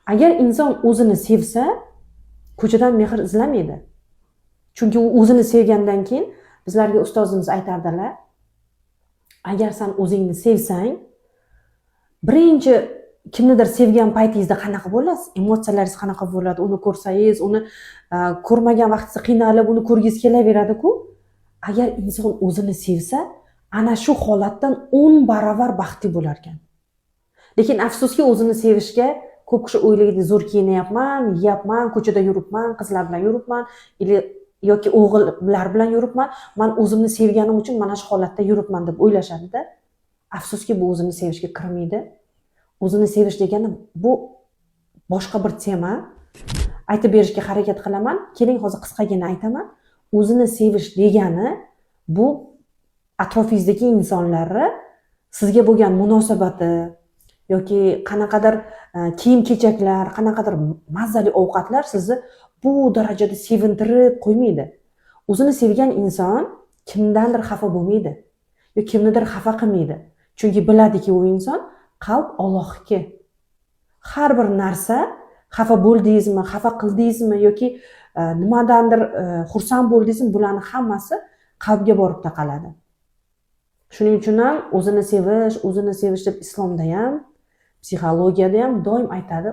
Agar inson o'zini sevsa, ko'chadan mehr izlamaydi. Chunki u o'zini sevgandan keyin bizlarga ustozimiz aytardilar, agar sen o'zingni sevsang, birinchi kimnidir sevgan paytingizda qanaqa bo'lasiz? Emotsiyalaringiz qanaqa bo'ladi? Uni ko'rsangiz, uni ko'rmagan vaqtingizda qiynalib, uni ko'rgingiz kelaveradi-ku. Agar inson o'zini sevsa, ana shu holatdan 10 barobar baxtli bo'lar ekan. Lekin afsuski o'zini sevishga ko'p kishi o'ylaydi, zo'r kiyinyapman, yeyapman, ko'chada yuribman, qizlar bilan yuribman, yoki o'g'illar bilan yuribman, men o'zimni sevganim uchun mana shu holatda yuribman deb o'ylashadi-da. Afsuski bu o'zini sevishga kirmaydi. O'zini sevish degani bu boshqa bir tema. Aytib berishga harakat qilaman. Keling, hozir qisqagina aytaman. O'zini sevish degani bu atrofingizdagi insonlarni sizga bo'lgan munosabati yoki qanaqadir kiyim-kechaklar, qanaqadir mazali ovqatlar sizni bu darajada sevintirib qo'ymaydi. O'zini sevgan inson kimdandir xafa bo'lmaydi yoki kimnidir xafa qilmaydi. Chunki biladiki, u inson qalb Allohniki. Har bir narsa, xafa bo'ldingizmi, xafa qildingizmi yoki nimadandir xursand bo'ldingizmi, bularning hammasi qalbga borib taqaladi. Shuning uchun ham o'zini sevish deb islomda ham, psixologiyada ham doim aytadi.